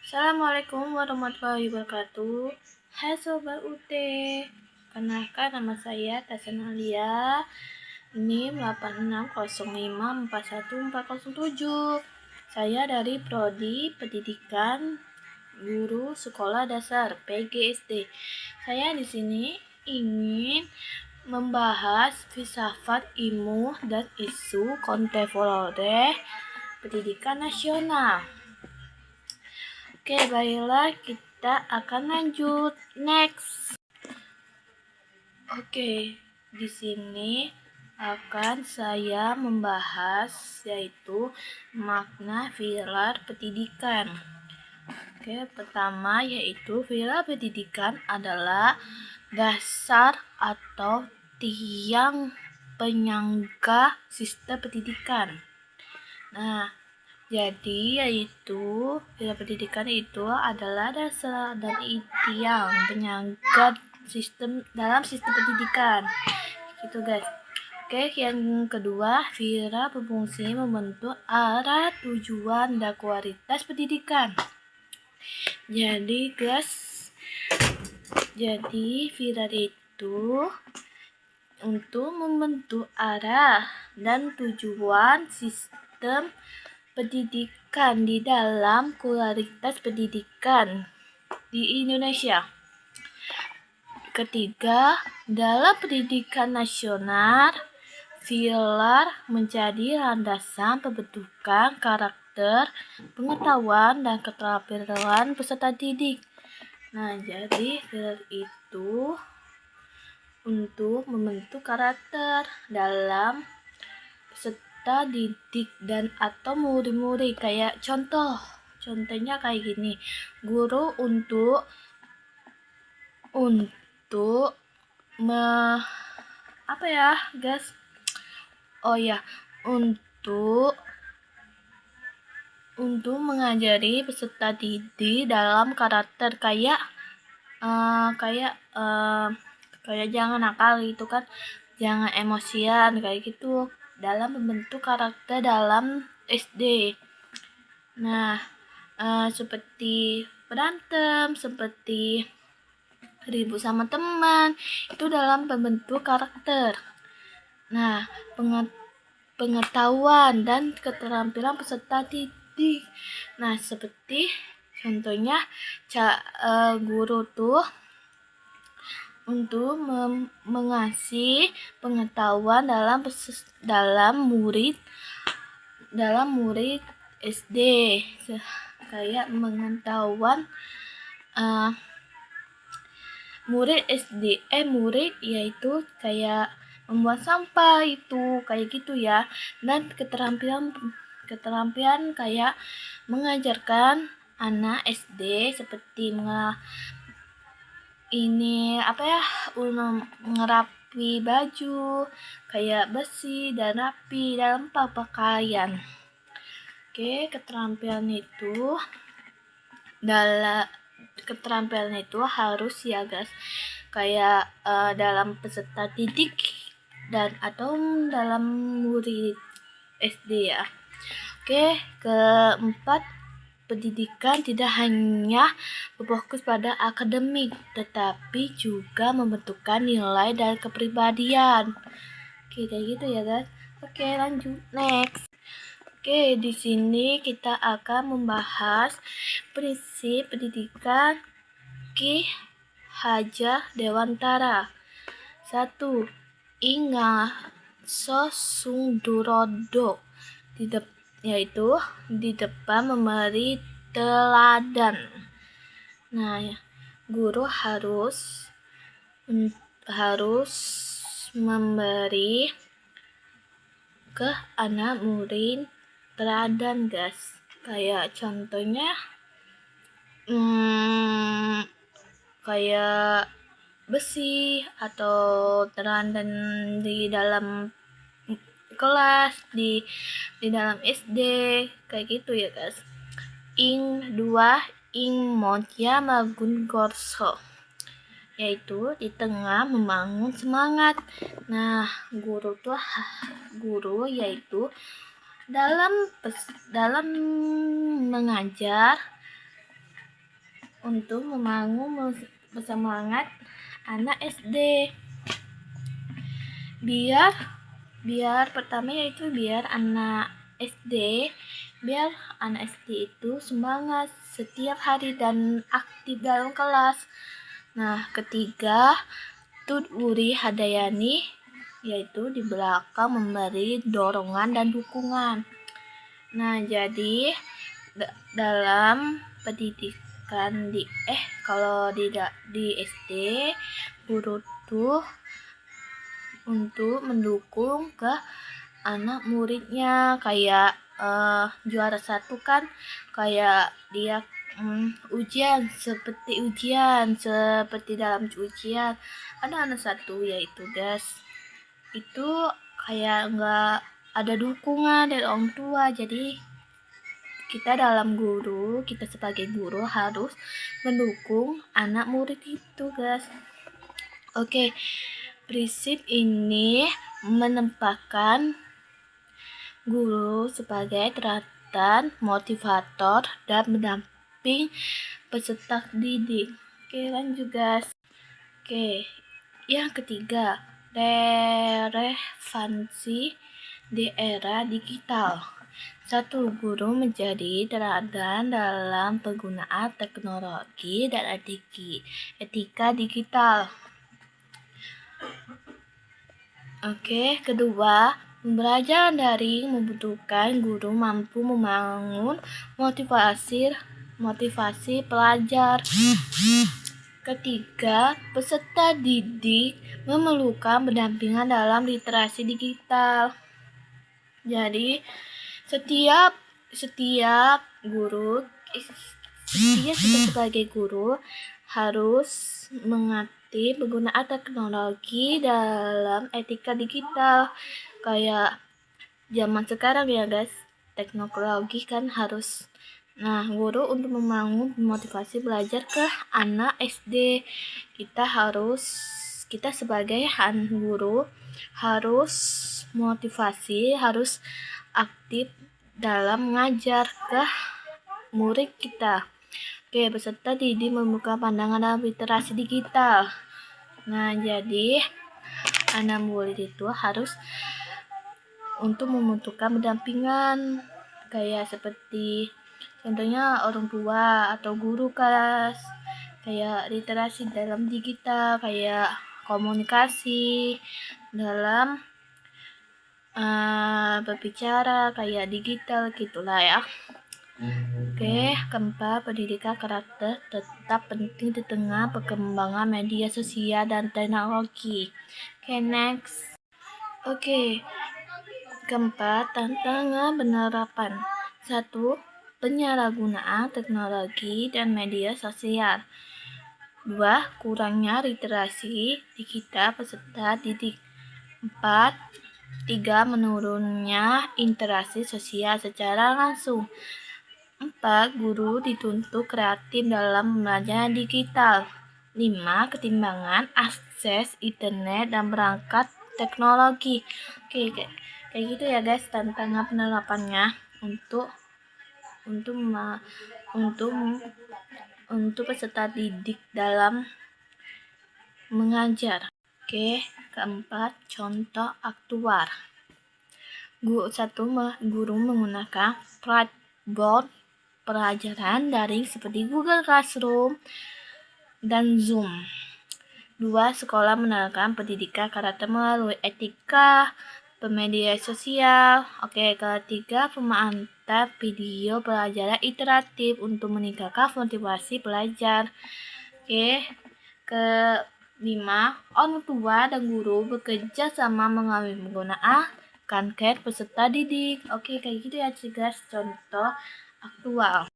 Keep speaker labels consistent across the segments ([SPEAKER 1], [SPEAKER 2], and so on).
[SPEAKER 1] Assalamualaikum warahmatullahi wabarakatuh. Hai Sobat UT, kenalkan nama saya Tasan Alia, NIM 86054147. Saya dari Prodi Pendidikan Guru Sekolah Dasar PGSD. Saya di sini ingin membahas filsafat ilmu dan isu kontemporer pendidikan nasional. Oke, baiklah kita akan lanjut. Next. Oke, di sini akan saya membahas yaitu makna pilar pendidikan. Oke, pertama yaitu pilar pendidikan adalah dasar atau tiang penyangga sistem pendidikan. Nah, jadi yaitu pilar pendidikan itu adalah dasar dan tiang penyangga dalam sistem pendidikan. Gitu guys. Oke, yang kedua, pilar berfungsi membentuk arah, tujuan, dan kualitas pendidikan. Jadi guys, pilar itu untuk membentuk arah dan tujuan sistem pendidikan di dalam kualitas pendidikan di Indonesia. Ketiga, dalam pendidikan nasional, pilar menjadi landasan pembentukan karakter, pengetahuan, dan keterampilan peserta didik. Nah, jadi pilar itu untuk membentuk karakter dalam peserta didik dan atau murid-murid. Kayak contohnya kayak gini, guru untuk apa ya guys, untuk mengajari peserta didik dalam karakter kayak jangan nakal gitu kan, jangan emosian kayak gitu, dalam membentuk karakter dalam SD. Nah, seperti berantem, seperti ribut sama teman, itu dalam membentuk karakter. Nah, pengetahuan dan keterampilan peserta didik. Nah, seperti contohnya guru tuh untuk mengasih pengetahuan dalam murid SD, kayak pengetahuan murid yaitu kayak membuat sampah itu kayak gitu ya, dan keterampilan kayak mengajarkan anak SD seperti ngerapi baju kayak bersih dan rapi dalam pakaian. Oke, keterampilan itu harus ya guys, kayak dalam peserta didik dan atau dalam murid SD ya. Oke, keempat, pendidikan tidak hanya berfokus pada akademik, tetapi juga membentukkan nilai dan kepribadian. Oke, kayak gitu ya guys. Oke, lanjut next. Oke, di sini kita akan membahas prinsip pendidikan Ki Hajar Dewantara. 1. Inga Sosungdurodo, yaitu di depan memberi teladan. Nah, guru harus memberi ke anak murid teladan guys. Kayak contohnya kayak bersih atau teladan di dalam kelas, di dalam SD kayak gitu ya guys. 2. Ing Moja Magungorso, yaitu di tengah membangun semangat. Nah, guru yaitu dalam mengajar untuk membangun bersemangat anak SD. Biar pertama yaitu biar anak SD itu semangat setiap hari dan aktif dalam kelas. Nah, ketiga, Tut Wuri Hadayani yaitu di belakang memberi dorongan dan dukungan. Nah, jadi dalam pendidikan kalau di SD, guru tuh untuk mendukung ke anak muridnya, kayak juara satu kan kayak dia seperti dalam ujian ada anak satu yaitu guys itu kayak nggak ada dukungan dari orang tua. Jadi kita sebagai guru harus mendukung anak murid itu guys. Oke, prinsip ini menempatkan guru sebagai teladan, motivator, dan pendamping peserta didik. Oke, lanjut guys. Oke, yang ketiga, relevansi di era digital. 1. Guru menjadi teladan dalam penggunaan teknologi dan etika digital. Oke, kedua, belajar daring membutuhkan guru mampu membangun motivasi pelajar. Ketiga, peserta didik memerlukan pendampingan dalam literasi digital. Jadi, setiap guru, kita sebagai guru harus mengerti penggunaan teknologi dalam etika digital. Kayak zaman sekarang ya guys, teknologi kan harus. Nah, guru untuk membangun motivasi belajar ke anak SD, kita sebagai guru harus motivasi, harus aktif dalam mengajar ke murid kita. Oke, peserta didik membuka pandangan dalam literasi digital. Nah, jadi anak murid itu harus untuk membutuhkan pendampingan kayak seperti contohnya orang tua atau guru kelas, kayak literasi dalam digital, kayak komunikasi dalam berbicara kayak digital gitulah ya. Oke, keempat, pendidikan karakter tetap penting di tengah perkembangan media sosial dan teknologi. Oke, next. Oke, keempat, tantangan penerapan. 1. Penyalahgunaan teknologi dan media sosial. 2. Kurangnya literasi digital peserta didik. 3. Menurunnya interaksi sosial secara langsung. 4. Guru dituntut kreatif dalam belajar digital. 5. Ketimbangan akses internet dan perangkat teknologi. Oke, kayak gitu ya guys tantangan penerapannya untuk peserta didik dalam mengajar. Oke, keempat, contoh aktual. Guru menggunakan platform pelajaran daring seperti Google Classroom dan Zoom. 2. Sekolah menerapkan pendidikan karakter melalui etika media sosial. Oke, ketiga, pemanfaatan video pelajaran interaktif untuk meningkatkan motivasi belajar. Oke, kelima, orang tua dan guru bekerja sama menggunakan konten peserta didik. Oke, kayak gitu ya guys, contoh aktual.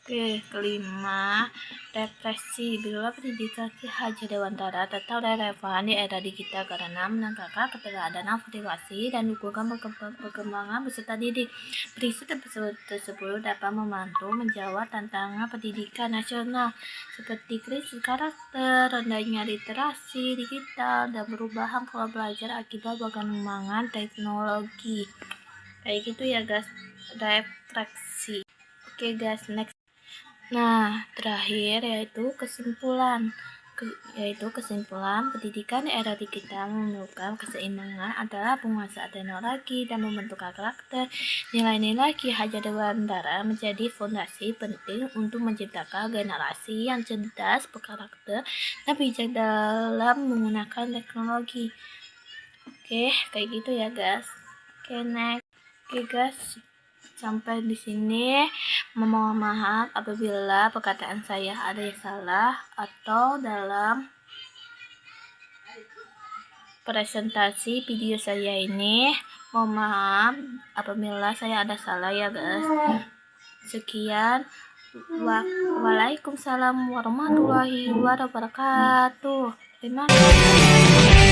[SPEAKER 1] Oke, kelima, refleksi. Bila pendidikan Ki Hajar Dewantara tetap relevan di era digital karena meningkatkan keteladanan, motivasi, dan dukungan perkembangan peserta didik. Prinsip tersebut dapat membantu menjawab tantangan pendidikan nasional seperti krisis karakter, rendahnya literasi digital, dan perubahan pola belajar akibat perkembangan teknologi. Kayak gitu ya guys, refleksi. Oke guys, next. Nah, terakhir yaitu kesimpulan pendidikan era digital memerlukan keseimbangan adalah penguasaan teknologi dan membentuk karakter. Nilai-nilai Ki Hajar Dewantara menjadi fondasi penting untuk menciptakan generasi yang cerdas, berkarakter, dan bijak dalam menggunakan teknologi. Oke, kayak gitu ya guys. Oke, next. Oke guys, sampai di sini. Mohon maaf apabila perkataan saya ada yang salah atau dalam presentasi video saya ini. Mohon maaf apabila saya ada salah ya guys. Sekian. Waalaikumsalam warahmatullahi wabarakatuh. Terima kasih.